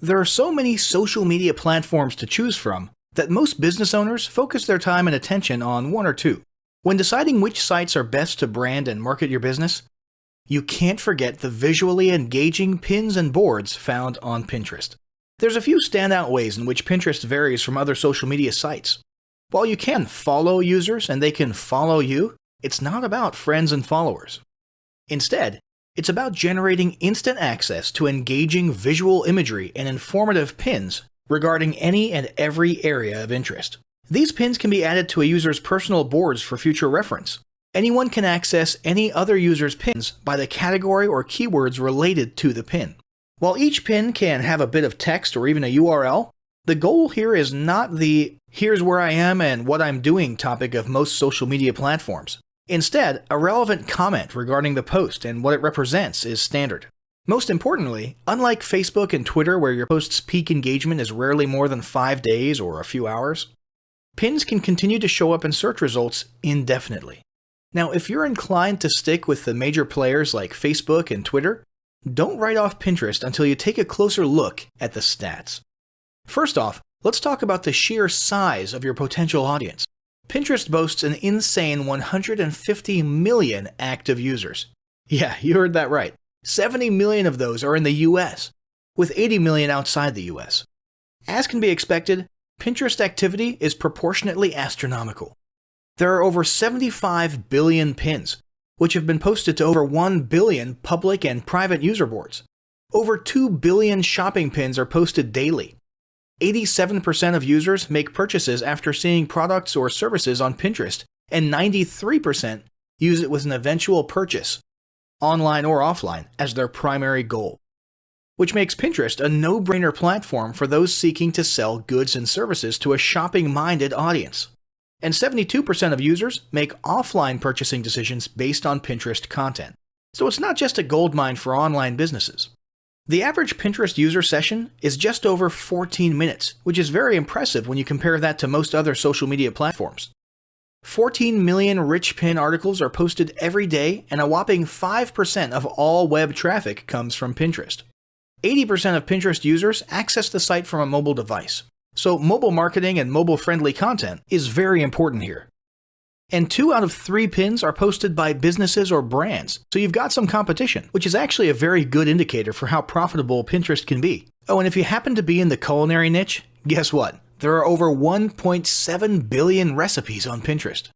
There are so many social media platforms to choose from that most business owners focus their time and attention on one or two. When deciding which sites are best to brand and market your business, you can't forget the visually engaging pins and boards found on Pinterest. There's a few standout ways in which Pinterest varies from other social media sites. While you can follow users and they can follow you, it's not about friends and followers. Instead, it's about generating instant access to engaging visual imagery and informative pins regarding any and every area of interest. These pins can be added to a user's personal boards for future reference. Anyone can access any other user's pins by the category or keywords related to the pin. While each pin can have a bit of text or even a URL, the goal here is not the "here's where I am and what I'm doing" topic of most social media platforms. Instead, a relevant comment regarding the post and what it represents is standard. Most importantly, unlike Facebook and Twitter where your post's peak engagement is rarely more than 5 days or a few hours, pins can continue to show up in search results indefinitely. Now, if you're inclined to stick with the major players like Facebook and Twitter, don't write off Pinterest until you take a closer look at the stats. First off, let's talk about the sheer size of your potential audience. Pinterest boasts an insane 150 million active users. Yeah, you heard that right. 70 million of those are in the US, with 80 million outside the US. As can be expected, Pinterest activity is proportionately astronomical. There are over 75 billion pins, which have been posted to over 1 billion public and private user boards. Over 2 billion shopping pins are posted daily. 87% of users make purchases after seeing products or services on Pinterest, and 93% use it with an eventual purchase, online or offline, as their primary goal. Which makes Pinterest a no-brainer platform for those seeking to sell goods and services to a shopping-minded audience. And 72% of users make offline purchasing decisions based on Pinterest content. So it's not just a goldmine for online businesses. The average Pinterest user session is just over 14 minutes, which is very impressive when you compare that to most other social media platforms. 14 million rich pin articles are posted every day, and a whopping 5% of all web traffic comes from Pinterest. 80% of Pinterest users access the site from a mobile device. So mobile marketing and mobile-friendly content is very important here. And 2 out of 3 pins are posted by businesses or brands, so you've got some competition, which is actually a very good indicator for how profitable Pinterest can be. Oh, and if you happen to be in the culinary niche, guess what? There are over 1.7 billion recipes on Pinterest.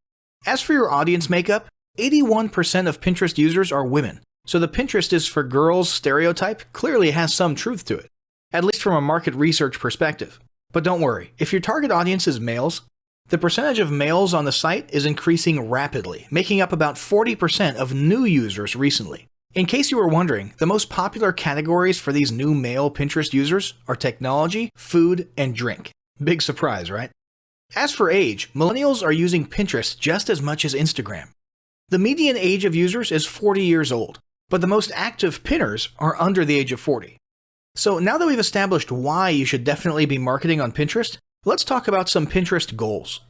As for your audience makeup, 81% of Pinterest users are women, so the Pinterest is for girls stereotype clearly has some truth to it, at least from a market research perspective. But don't worry, if your target audience is males, the percentage of males on the site is increasing rapidly, making up about 40% of new users recently. In case you were wondering, the most popular categories for these new male Pinterest users are technology, food, and drink. Big surprise, right? As for age, millennials are using Pinterest just as much as Instagram. The median age of users is 40 years old, but the most active pinners are under the age of 40. So now that we've established why you should definitely be marketing on Pinterest, let's talk about some Pinterest goals.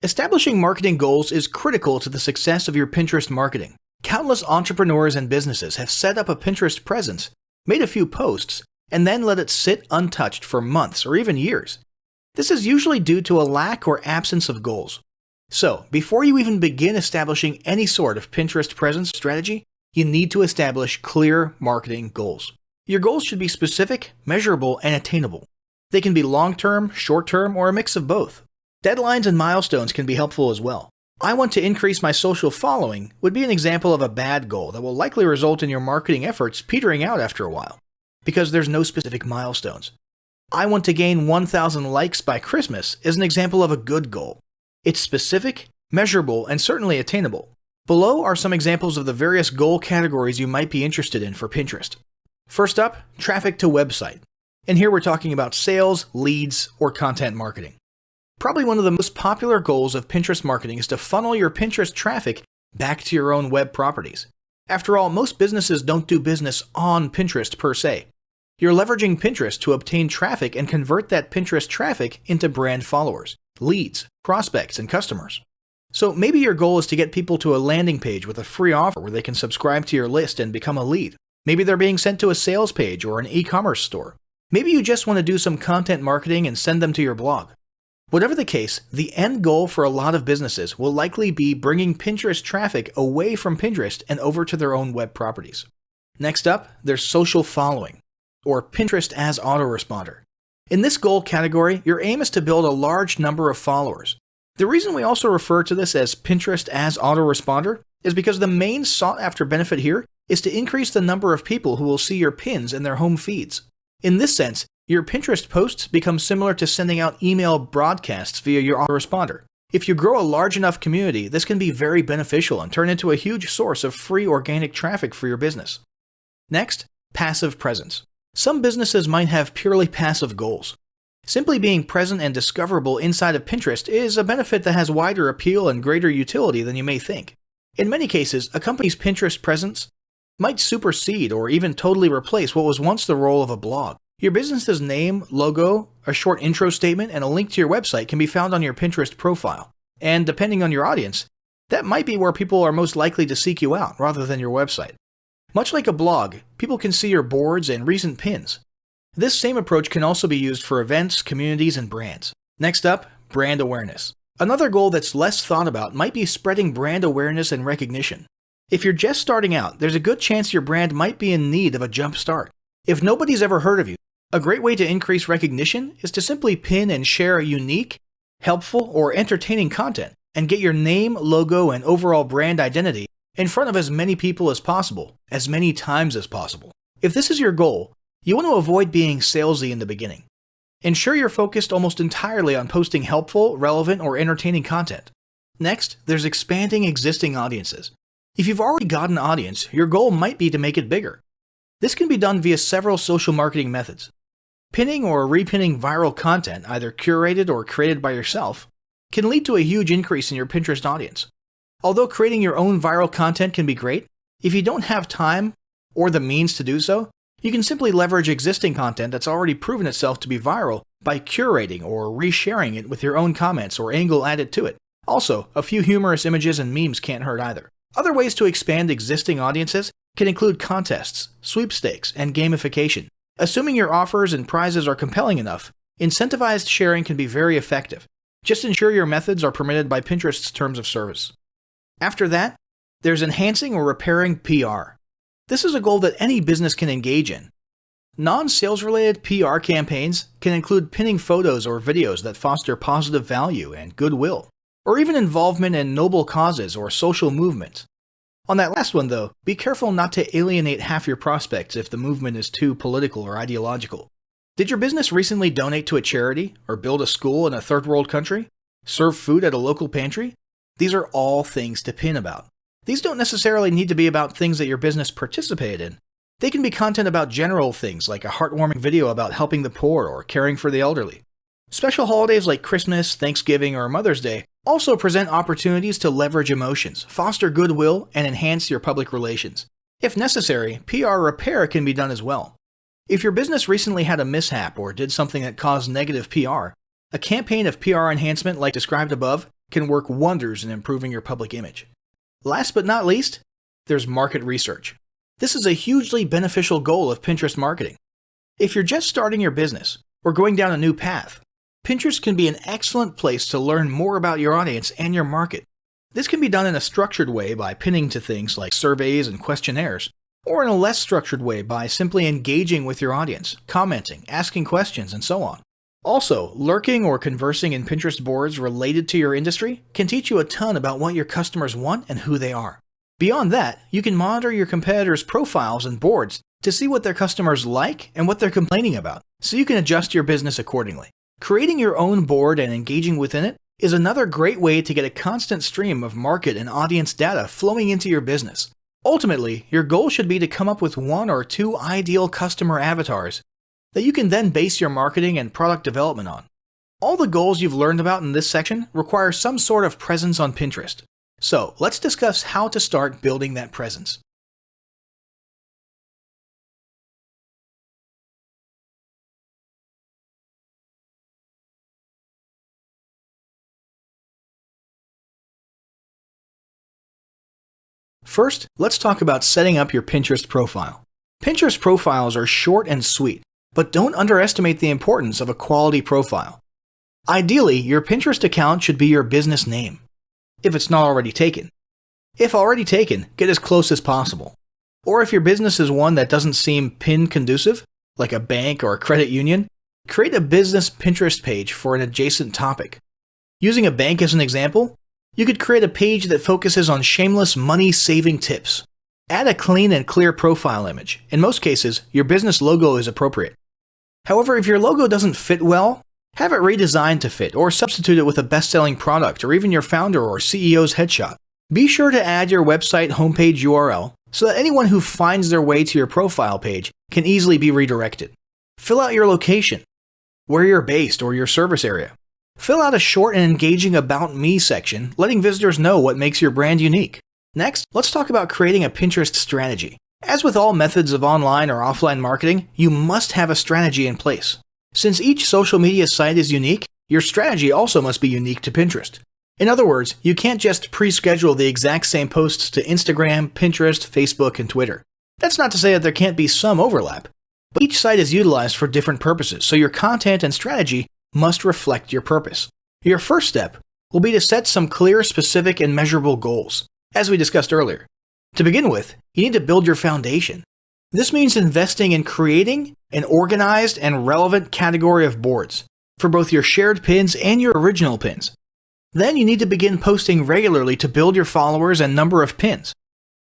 Establishing marketing goals is critical to the success of your Pinterest marketing. Countless entrepreneurs and businesses have set up a Pinterest presence, made a few posts, and then let it sit untouched for months or even years. This is usually due to a lack or absence of goals. So, before you even begin establishing any sort of Pinterest presence strategy, you need to establish clear marketing goals. Your goals should be specific, measurable, and attainable. They can be long-term, short-term, or a mix of both. Deadlines and milestones can be helpful as well. I want to increase my social following would be an example of a bad goal that will likely result in your marketing efforts petering out after a while, because there's no specific milestones. I want to gain 1,000 likes by Christmas is an example of a good goal. It's specific, measurable, and certainly attainable. Below are some examples of the various goal categories you might be interested in for Pinterest. First up, traffic to website. And here we're talking about sales, leads, or content marketing. Probably one of the most popular goals of Pinterest marketing is to funnel your Pinterest traffic back to your own web properties. After all, most businesses don't do business on Pinterest per se. You're leveraging Pinterest to obtain traffic and convert that Pinterest traffic into brand followers, leads, prospects, and customers. So maybe your goal is to get people to a landing page with a free offer where they can subscribe to your list and become a lead. Maybe they're being sent to a sales page or an e-commerce store. Maybe you just want to do some content marketing and send them to your blog. Whatever the case, the end goal for a lot of businesses will likely be bringing Pinterest traffic away from Pinterest and over to their own web properties. Next up, there's social following, or Pinterest as autoresponder. In this goal category, your aim is to build a large number of followers. The reason we also refer to this as Pinterest as autoresponder is because the main sought-after benefit here is to increase the number of people who will see your pins in their home feeds. In this sense, your Pinterest posts become similar to sending out email broadcasts via your autoresponder. If you grow a large enough community, this can be very beneficial and turn into a huge source of free organic traffic for your business. Next, passive presence. Some businesses might have purely passive goals. Simply being present and discoverable inside of Pinterest is a benefit that has wider appeal and greater utility than you may think. In many cases, a company's Pinterest presence might supersede or even totally replace what was once the role of a blog. Your business's name, logo, a short intro statement, and a link to your website can be found on your Pinterest profile. And depending on your audience, that might be where people are most likely to seek you out rather than your website. Much like a blog, people can see your boards and recent pins. This same approach can also be used for events, communities, and brands. Next up, brand awareness. Another goal that's less thought about might be spreading brand awareness and recognition. If you're just starting out, there's a good chance your brand might be in need of a jump start. If nobody's ever heard of you, a great way to increase recognition is to simply pin and share unique, helpful, or entertaining content and get your name, logo, and overall brand identity in front of as many people as possible, as many times as possible. If this is your goal, you want to avoid being salesy in the beginning. Ensure you're focused almost entirely on posting helpful, relevant, or entertaining content. Next, there's expanding existing audiences. If you've already got an audience, your goal might be to make it bigger. This can be done via several social marketing methods. Pinning or repinning viral content, either curated or created by yourself, can lead to a huge increase in your Pinterest audience. Although creating your own viral content can be great, if you don't have time or the means to do so, you can simply leverage existing content that's already proven itself to be viral by curating or resharing it with your own comments or angle added to it. Also, a few humorous images and memes can't hurt either. Other ways to expand existing audiences can include contests, sweepstakes, and gamification. Assuming your offers and prizes are compelling enough, incentivized sharing can be very effective. Just ensure your methods are permitted by Pinterest's terms of service. After that, there's enhancing or repairing PR. This is a goal that any business can engage in. Non-sales related PR campaigns can include pinning photos or videos that foster positive value and goodwill, or even involvement in noble causes or social movements. On that last one, though, be careful not to alienate half your prospects if the movement is too political or ideological. Did your business recently donate to a charity, or build a school in a third world country? Serve food at a local pantry? These are all things to pin about. These don't necessarily need to be about things that your business participated in. They can be content about general things like a heartwarming video about helping the poor or caring for the elderly. Special holidays like Christmas, Thanksgiving, or Mother's Day also present opportunities to leverage emotions, foster goodwill, and enhance your public relations. If necessary, PR repair can be done as well. If your business recently had a mishap or did something that caused negative PR, a campaign of PR enhancement like described above can work wonders in improving your public image. Last but not least, there's market research. This is a hugely beneficial goal of Pinterest marketing. If you're just starting your business or going down a new path, Pinterest can be an excellent place to learn more about your audience and your market. This can be done in a structured way by pinning to things like surveys and questionnaires, or in a less structured way by simply engaging with your audience, commenting, asking questions, and so on. Also, lurking or conversing in Pinterest boards related to your industry can teach you a ton about what your customers want and who they are. Beyond that, you can monitor your competitors' profiles and boards to see what their customers like and what they're complaining about, so you can adjust your business accordingly. Creating your own board and engaging within it is another great way to get a constant stream of market and audience data flowing into your business. Ultimately, your goal should be to come up with one or two ideal customer avatars that you can then base your marketing and product development on. All the goals you've learned about in this section require some sort of presence on Pinterest. So, let's discuss how to start building that presence. First, let's talk about setting up your Pinterest profile. Pinterest profiles are short and sweet, but don't underestimate the importance of a quality profile. Ideally, your Pinterest account should be your business name, if it's not already taken. If already taken, get as close as possible. Or if your business is one that doesn't seem PIN conducive, like a bank or a credit union, create a business Pinterest page for an adjacent topic. Using a bank as an example, you could create a page that focuses on shameless money-saving tips. Add a clean and clear profile image. In most cases, your business logo is appropriate. However, if your logo doesn't fit well, have it redesigned to fit or substitute it with a best-selling product or even your founder or CEO's headshot. Be sure to add your website homepage URL so that anyone who finds their way to your profile page can easily be redirected. Fill out your location, where you're based or your service area. Fill out a short and engaging About Me section, letting visitors know what makes your brand unique. Next, let's talk about creating a Pinterest strategy. As with all methods of online or offline marketing, you must have a strategy in place. Since each social media site is unique, your strategy also must be unique to Pinterest. In other words, you can't just pre-schedule the exact same posts to Instagram, Pinterest, Facebook, and Twitter. That's not to say that there can't be some overlap, but each site is utilized for different purposes, so your content and strategy must reflect your purpose. Your first step will be to set some clear, specific, and measurable goals, as we discussed earlier. To begin with, you need to build your foundation. This means investing in creating an organized and relevant category of boards for both your shared pins and your original pins. Then you need to begin posting regularly to build your followers and number of pins.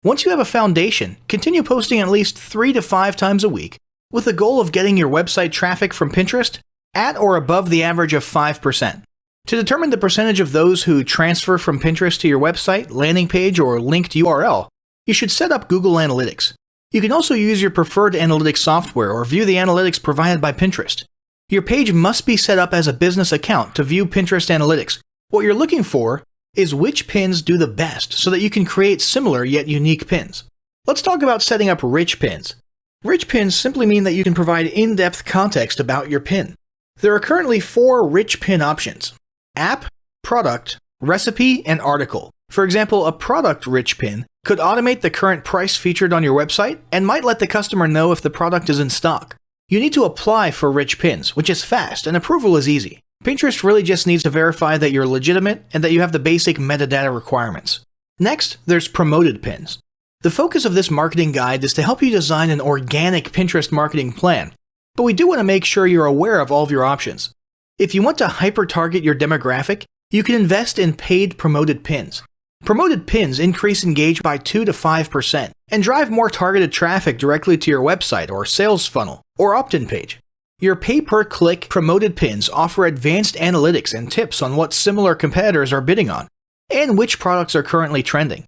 Once you have a foundation, continue posting at least 3 to 5 times a week with the goal of getting your website traffic from Pinterest at or above the average of 5%. To determine the percentage of those who transfer from Pinterest to your website, landing page, or linked URL, you should set up Google Analytics. You can also use your preferred analytics software or view the analytics provided by Pinterest. Your page must be set up as a business account to view Pinterest analytics. What you're looking for is which pins do the best so that you can create similar yet unique pins. Let's talk about setting up rich pins. Rich pins simply mean that you can provide in-depth context about your pin. There are currently 4 rich pin options: app, product, recipe, and article. For example, a product-rich pin could automate the current price featured on your website and might let the customer know if the product is in stock. You need to apply for rich pins, which is fast and approval is easy. Pinterest really just needs to verify that you're legitimate and that you have the basic metadata requirements. Next, there's promoted pins. The focus of this marketing guide is to help you design an organic Pinterest marketing plan, but we do want to make sure you're aware of all of your options. If you want to hyper-target your demographic, you can invest in paid promoted pins. Promoted pins increase engagement by 2 to 5% and drive more targeted traffic directly to your website or sales funnel or opt-in page. Your pay-per-click promoted pins offer advanced analytics and tips on what similar competitors are bidding on and which products are currently trending.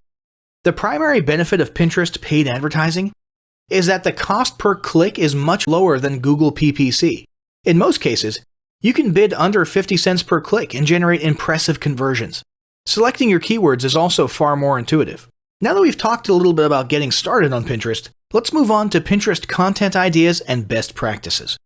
The primary benefit of Pinterest paid advertising is that the cost per click is much lower than Google PPC. In most cases, you can bid under 50 cents per click and generate impressive conversions. Selecting your keywords is also far more intuitive. Now that we've talked a little bit about getting started on Pinterest, let's move on to Pinterest content ideas and best practices.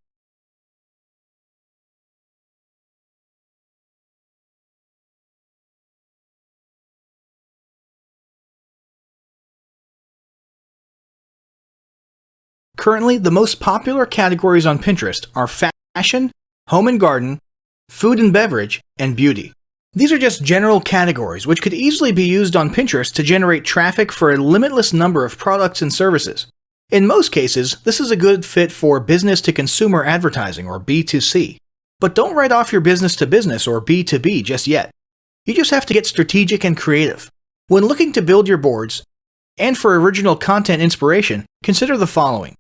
Currently, the most popular categories on Pinterest are fashion, home and garden, food and beverage, and beauty. These are just general categories which could easily be used on Pinterest to generate traffic for a limitless number of products and services. In most cases, this is a good fit for business-to-consumer advertising or B2C. But don't write off your business-to-business or B2B just yet. You just have to get strategic and creative. When looking to build your boards, and for original content inspiration, consider the following.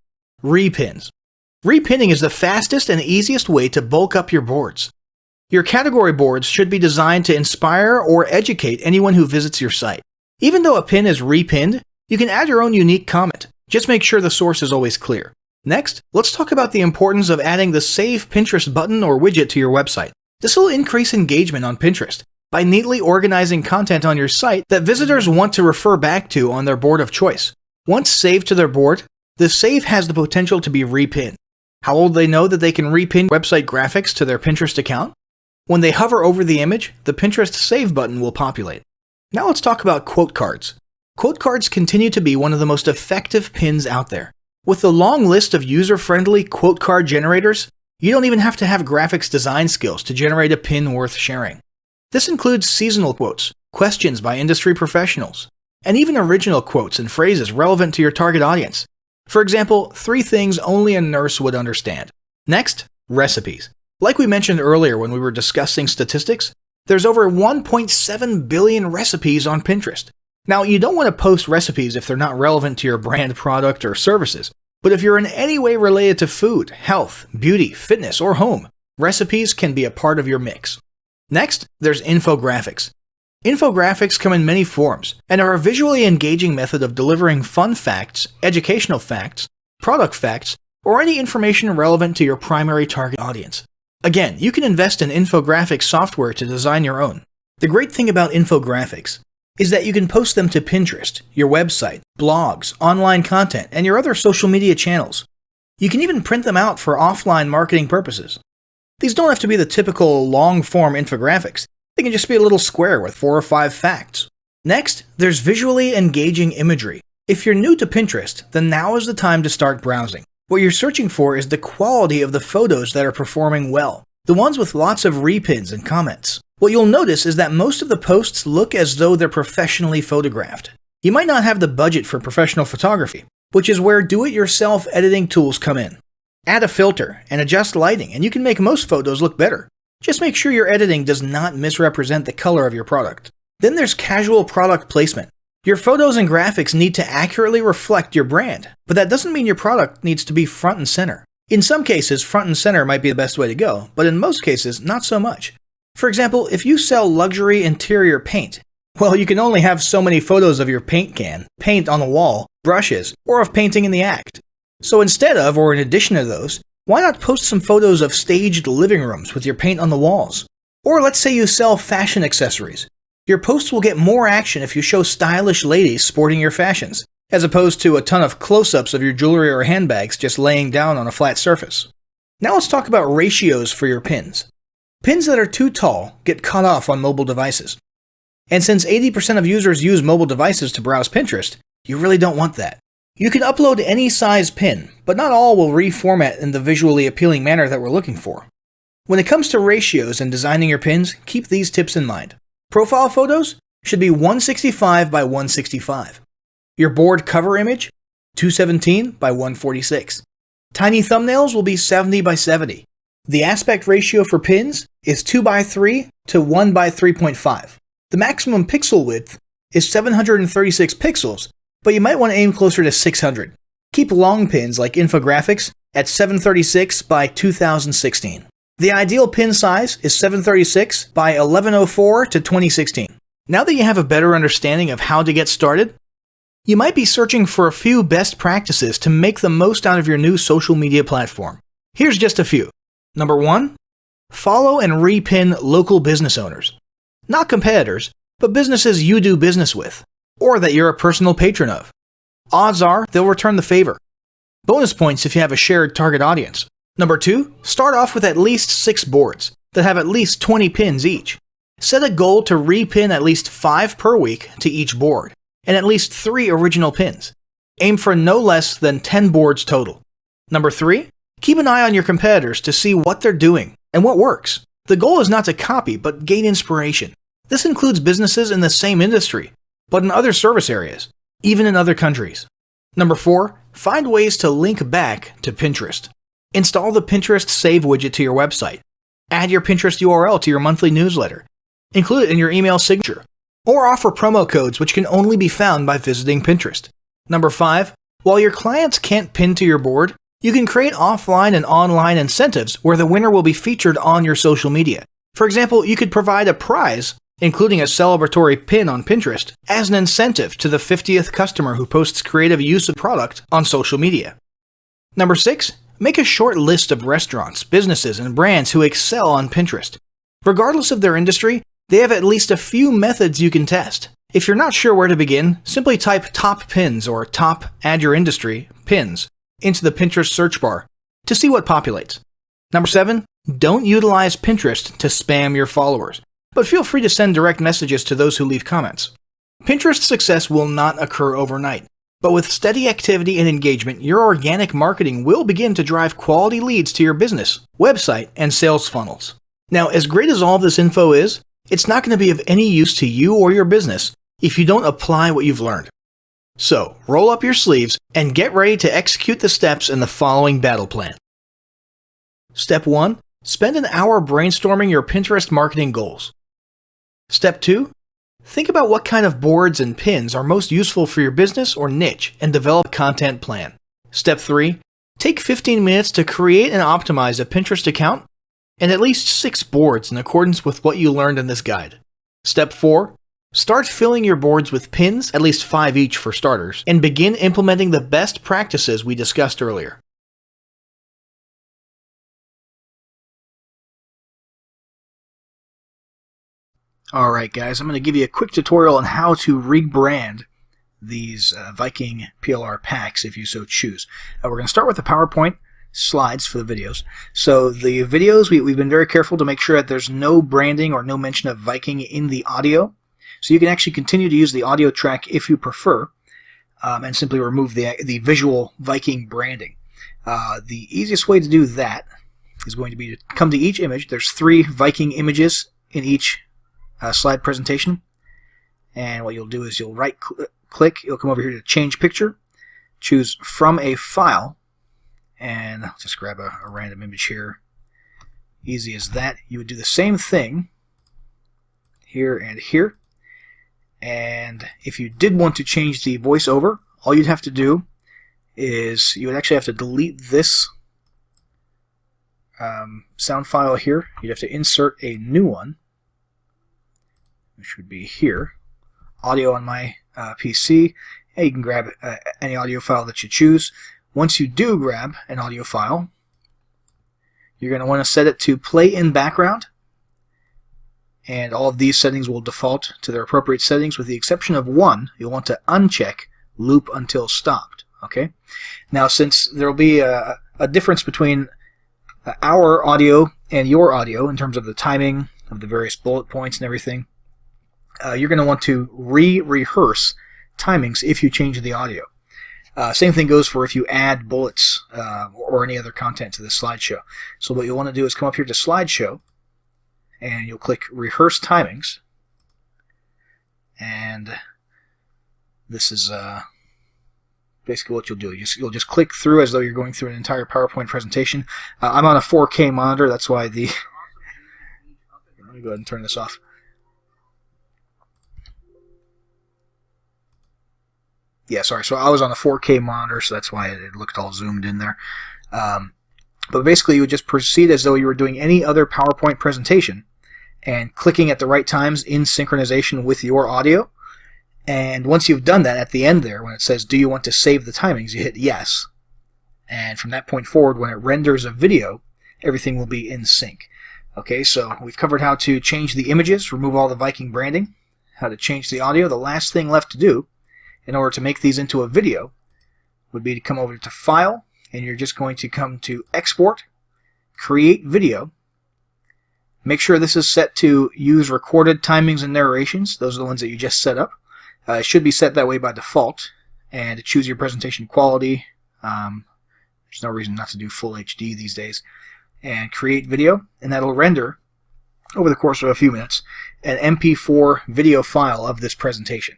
Repins. Repinning is the fastest and easiest way to bulk up your boards. Your category boards should be designed to inspire or educate anyone who visits your site. Even though a pin is repinned, you can add your own unique comment. Just make sure the source is always clear. Next, let's talk about the importance of adding the Save Pinterest button or widget to your website. This will increase engagement on Pinterest by neatly organizing content on your site that visitors want to refer back to on their board of choice. Once saved to their board, the save has the potential to be repinned. How will they know that they can repin website graphics to their Pinterest account? When they hover over the image, the Pinterest Save button will populate. Now let's talk about quote cards. Quote cards continue to be one of the most effective pins out there. With the long list of user-friendly quote card generators, you don't even have to have graphics design skills to generate a pin worth sharing. This includes seasonal quotes, questions by industry professionals, and even original quotes and phrases relevant to your target audience. For example, 3 things only a nurse would understand. Next, recipes. Like we mentioned earlier when we were discussing statistics, there's over 1.7 billion recipes on Pinterest. Now, you don't want to post recipes if they're not relevant to your brand, product, or services. But if you're in any way related to food, health, beauty, fitness, or home, recipes can be a part of your mix. Next, there's infographics. Infographics come in many forms and are a visually engaging method of delivering fun facts, educational facts, product facts, or any information relevant to your primary target audience. Again, you can invest in infographic software to design your own. The great thing about infographics is that you can post them to Pinterest, your website, blogs, online content, and your other social media channels. You can even print them out for offline marketing purposes. These don't have to be the typical long-form infographics. They can just be a little square with 4 or 5 facts. Next, there's visually engaging imagery. If you're new to Pinterest, then now is the time to start browsing. What you're searching for is the quality of the photos that are performing well, the ones with lots of repins and comments. What you'll notice is that most of the posts look as though they're professionally photographed. You might not have the budget for professional photography, which is where do-it-yourself editing tools come in. Add a filter and adjust lighting, and you can make most photos look better. Just make sure your editing does not misrepresent the color of your product. Then there's casual product placement. Your photos and graphics need to accurately reflect your brand, but that doesn't mean your product needs to be front and center. In some cases, front and center might be the best way to go, but in most cases, not so much. For example, if you sell luxury interior paint, well, you can only have so many photos of your paint can, paint on the wall, brushes, or of painting in the act. So instead of, or in addition to those, why not post some photos of staged living rooms with your paint on the walls? Or let's say you sell fashion accessories. Your posts will get more action if you show stylish ladies sporting your fashions, as opposed to a ton of close-ups of your jewelry or handbags just laying down on a flat surface. Now let's talk about ratios for your pins. Pins that are too tall get cut off on mobile devices. And since 80% of users use mobile devices to browse Pinterest, you really don't want that. You can upload any size pin, but not all will reformat in the visually appealing manner that we're looking for. When it comes to ratios and designing your pins, keep these tips in mind. Profile photos should be 165 by 165. Your board cover image, 217 by 146. Tiny thumbnails will be 70 by 70. The aspect ratio for pins is 2 by 3 to 1 by 3.5. The maximum pixel width is 736 pixels, but you might want to aim closer to 600. Keep long pins like infographics at 736 by 2016. The ideal pin size is 736 by 1104 to 2016. Now that you have a better understanding of how to get started, you might be searching for a few best practices to make the most out of your new social media platform. Here's just a few. Number 1, follow and repin local business owners. Not competitors, but businesses you do business with, or that you're a personal patron of. Odds are they'll return the favor. Bonus points if you have a shared target audience. Number 2, start off with at least 6 boards that have at least 20 pins each. Set a goal to repin at least 5 per week to each board, and at least 3 original pins. Aim for no less than 10 boards total. Number 3, keep an eye on your competitors to see what they're doing and what works. The goal is not to copy, but gain inspiration. This includes businesses in the same industry, but in other service areas, even in other countries. Number 4, find ways to link back to Pinterest. Install the Pinterest Save widget to your website. Add your Pinterest URL to your monthly newsletter. Include it in your email signature. Or offer promo codes which can only be found by visiting Pinterest. Number 5, while your clients can't pin to your board, you can create offline and online incentives where the winner will be featured on your social media. For example, you could provide a prize, including a celebratory pin on Pinterest, as an incentive to the 50th customer who posts creative use of product on social media. Number 6, make a short list of restaurants, businesses, and brands who excel on Pinterest. Regardless of their industry, they have at least a few methods you can test. If you're not sure where to begin, simply type top pins or top add your industry pins into the Pinterest search bar to see what populates. Number 7, don't utilize Pinterest to spam your followers, but feel free to send direct messages to those who leave comments. Pinterest success will not occur overnight, but with steady activity and engagement, your organic marketing will begin to drive quality leads to your business, website, and sales funnels. Now, as great as all of this info is, it's not going to be of any use to you or your business if you don't apply what you've learned. So, roll up your sleeves and get ready to execute the steps in the following battle plan. Step 1. Spend an hour brainstorming your Pinterest marketing goals. Step 2. Think about what kind of boards and pins are most useful for your business or niche and develop a content plan. Step 3. Take 15 minutes to create and optimize a Pinterest account and at least 6 boards in accordance with what you learned in this guide. Step 4. Start filling your boards with pins, at least 5 each for starters, and begin implementing the best practices we discussed earlier. Alright guys, I'm going to give you a quick tutorial on how to rebrand these Viking PLR packs if you so choose. We're going to start with the PowerPoint slides for the videos. So the videos, we've been very careful to make sure that there's no branding or no mention of Viking in the audio. So you can actually continue to use the audio track if you prefer, and simply remove the visual Viking branding. The easiest way to do that is going to be to come to each image. There's 3 Viking images in each slide presentation, and what you'll do is you'll right click, you'll come over here to change picture, choose from a file, and I'll just grab a random image here. Easy as that. You would do the same thing here and here, and if you did want to change the voiceover, all you'd have to do is you would actually have to delete this sound file here. You'd have to insert a new one, which would be here, audio on my PC, and you can grab any audio file that you choose. Once you do grab an audio file, you're going to want to set it to play in background, and all of these settings will default to their appropriate settings with the exception of one. You'll want to uncheck loop until stopped. Okay. Now, since there will be a difference between our audio and your audio in terms of the timing of the various bullet points and everything, you're going to want to rehearse timings if you change the audio. Same thing goes for if you add bullets or any other content to the slideshow. So what you'll want to do is come up here to slideshow, and you'll click rehearse timings, and this is basically what you'll do. You'll just click through as though you're going through an entire PowerPoint presentation. I'm on a 4K monitor, that's why the let me go ahead and turn this off. Yeah, sorry. So I was on a 4K monitor, so that's why it looked all zoomed in there. But basically, you would just proceed as though you were doing any other PowerPoint presentation and clicking at the right times in synchronization with your audio. And once you've done that, at the end there, when it says, do you want to save the timings, you hit yes. And from that point forward, when it renders a video, everything will be in sync. Okay, so we've covered how to change the images, remove all the Viking branding, how to change the audio. The last thing left to do in order to make these into a video would be to come over to File, and you're just going to come to Export, Create Video. Make sure this is set to use recorded timings and narrations. Those are the ones that you just set up. It should be set that way by default. And to choose your presentation quality, there's no reason not to do full HD these days. And create video, and that'll render, over the course of a few minutes, an MP4 video file of this presentation.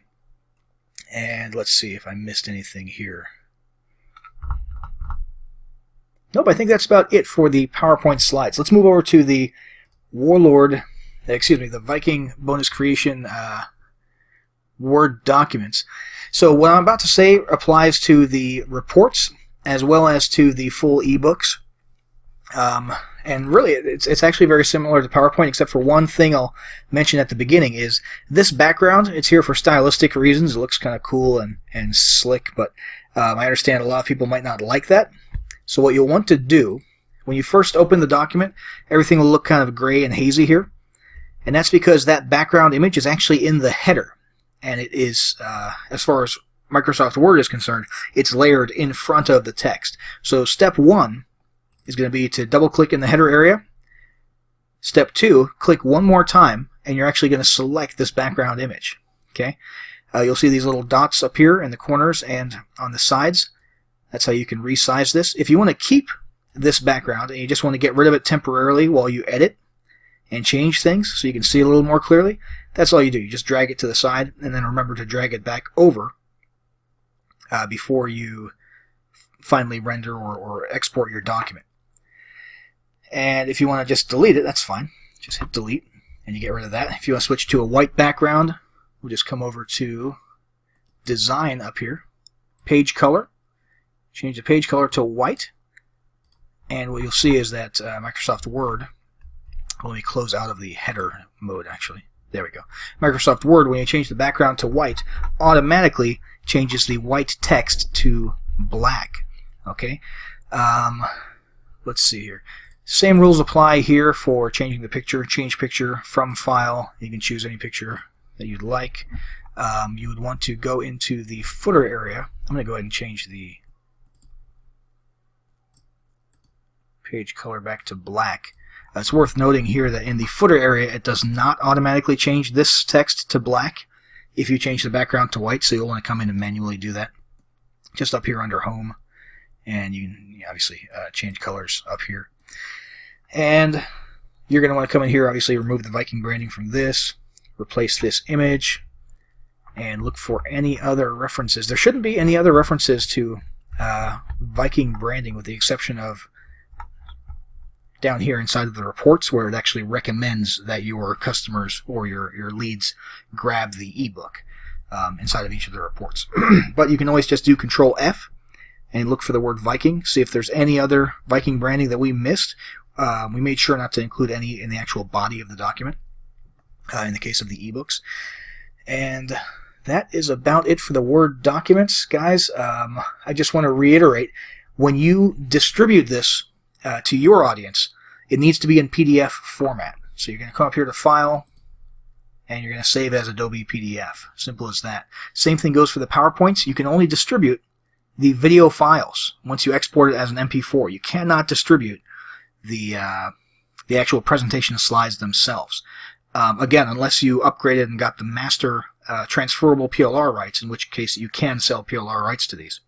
And let's see if I missed anything here. Nope, I think that's about it for the PowerPoint slides. Let's move over to the the Viking bonus creation Word documents. So what I'm about to say applies to the reports as well as to the full ebooks. And really, it's actually very similar to PowerPoint, except for one thing I'll mention at the beginning is this background. It's here for stylistic reasons. It looks kind of cool and slick, but I understand a lot of people might not like that. So what you'll want to do, when you first open the document, everything will look kind of gray and hazy here. And that's because that background image is actually in the header. And it is, as far as Microsoft Word is concerned, it's layered in front of the text. So step 1 is going to be to double-click in the header area. Step 2, click one more time, and you're actually going to select this background image. Okay. You'll see these little dots up here in the corners and on the sides. That's how you can resize this. If you want to keep this background and you just want to get rid of it temporarily while you edit and change things so you can see a little more clearly, that's all you do. You just drag it to the side and then remember to drag it back over before you finally render or export your document. And if you want to just delete it, that's fine. Just hit delete and you get rid of that. If you want to switch to a white background, we'll just come over to Design up here, Page Color, change the page color to white, and what you'll see is that Microsoft Word, let me close out of the header mode actually, there we go. Microsoft Word, when you change the background to white, automatically changes the white text to black. Okay, let's see here. Same rules apply here for changing the picture. Change picture from file. You can choose any picture that you'd like. You would want to go into the footer area. I'm going to go ahead and change the page color back to black. It's worth noting here that in the footer area it does not automatically change this text to black if you change the background to white, so you'll want to come in and manually do that. Just up here under Home, and you can obviously change colors up here. And you're going to want to come in here, obviously remove the Viking branding from this, replace this image, and look for any other references. There shouldn't be any other references to Viking branding with the exception of down here inside of the reports where it actually recommends that your customers or your leads grab the ebook inside of each of the reports. But you can always just do Control F and look for the word Viking, see if there's any other Viking branding that we missed. We made sure not to include any in the actual body of the document in the case of the ebooks. And that is about it for the Word documents, guys. I just want to reiterate, when you distribute this to your audience, it needs to be in PDF format. So you're going to come up here to File, and you're going to save as Adobe PDF. Simple as that. Same thing goes for the PowerPoints. You can only distribute the video files once you export it as an MP4. You cannot distribute the actual presentation slides themselves. Again, unless you upgraded and got the master transferable PLR rights, in which case you can sell PLR rights to these.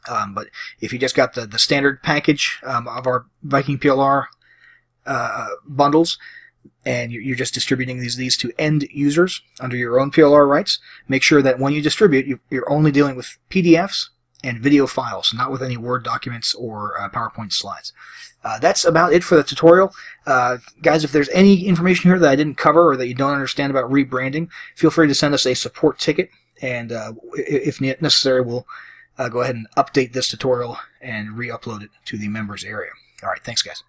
But if you just got the standard package of our Viking PLR bundles, and you're just distributing these to end users under your own PLR rights, make sure that when you distribute, you're only dealing with PDFs and video files, not with any Word documents or PowerPoint slides. That's about it for the tutorial. Guys, if there's any information here that I didn't cover or that you don't understand about rebranding, feel free to send us a support ticket, and if necessary, we'll go ahead and update this tutorial and re-upload it to the members area. All right, thanks, guys.